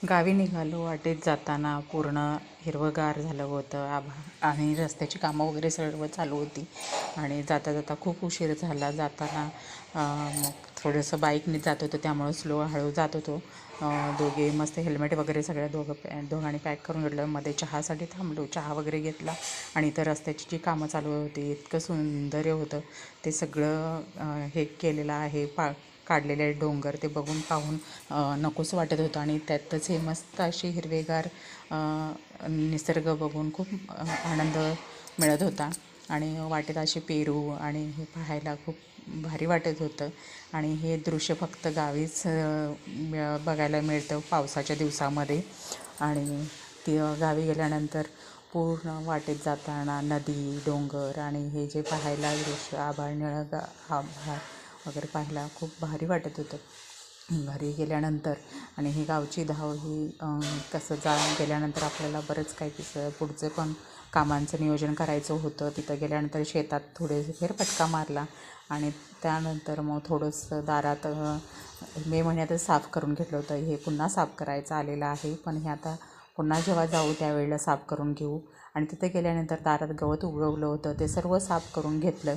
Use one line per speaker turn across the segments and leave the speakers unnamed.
गावी निघालो. वाटेत जाताना पूर्ण हिरवंगार झालं होतं. आणि रस्त्याची कामं वगैरे सर्व चालू होती आणि जाता जाता खूप उशीर झाला. जाताना मग थोडंसं बाईकने जात होतो, त्यामुळं स्लो हळू जात होतो. दोघे मस्त हेल्मेट वगैरे सगळ्या दोघांनी पॅक करून घेतलं. मध्ये चहासाठी थांबलो, चहा वगैरे घेतला आणि इथं रस्त्याची जी कामं चालू होती, इतकं सुंदर होतं ते सगळं. हे केलेलं आहे, काढलेले डोंगर ते बघून पाहून नकोसं वाटत होतं आणि त्यातच हे मस्त अशी हिरवेगार निसर्ग बघून खूप आनंद मिळत होता. आणि वाटेत असे पेरू आणि हे पाहायला खूप भारी वाटत होतं. आणि हे दृश्य फक्त गावीच बघायला मिळतं पावसाच्या दिवसामध्ये. आणि ती गावी गेल्यानंतर पूर्ण वाटेत जाताना नदी, डोंगर आणि हे जे पाहायला दृश्य आभाळ, निळं आभाळ वगैरे पाहायला खूप भारी वाटत होतं. घरी गेल्यानंतर आणि ही गावची धाव ही कसं गेल्यानंतर आपल्याला बरंच काही पुढचं पण कामांचं नियोजन करायचं होतं. तिथं गेल्यानंतर शेतात थोडे फेरफटका मारला आणि त्यानंतर मग थोडंसं दारात मे महिन्यातच साफ करून घेतलं होतं. हे पुन्हा साफ करायचं आलेलं आहे, पण हे आता पुन्हा जेव्हा जाऊ त्यावेळेला साफ करून घेऊ. आणि तिथे गेल्यानंतर दारात गवत उगवलं होतं, ते सर्व साफ करून घेतलं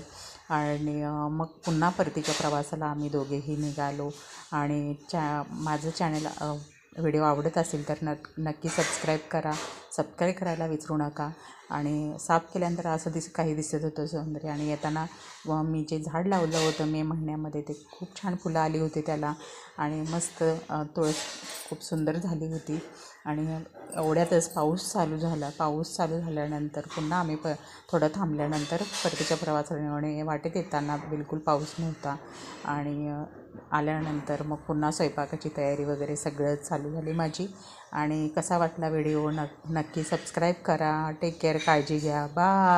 आणि मग पुन्हा परतीच्या प्रवासाला आम्ही दोघेही निघालो. आणि माझं चॅनल व्हिडिओ आवडत असेल तर नक्की सबस्क्राईब करा. सबस्क्राईब करायला विसरू नका. आणि साफ केल्यानंतर असं काही दिसत होतं सौंदर्य. आणि येताना मी जे झाड लावलं होतं मे महिन्यामध्ये, ते खूप छान फुलं आली होती त्याला आणि मस्त तुळस खूप सुंदर झाली होती. आणि एवढ्यातच पाऊस चालू झाला. पाऊस चालू झाल्यानंतर पुन्हा आम्ही थोडं थांबल्यानंतर परतीच्या प्रवासाने वाटेत येताना बिलकुल पाऊस नव्हता. आणि आल्यानंतर मग पुन्हा स्वयंपाकाची तयारी वगैरे सगळं चालू झाली माझी. आणि कसा वाटला व्हिडिओ नक्की सबस्क्राईब करा. टेक केअर, काळजी घ्या. बाय.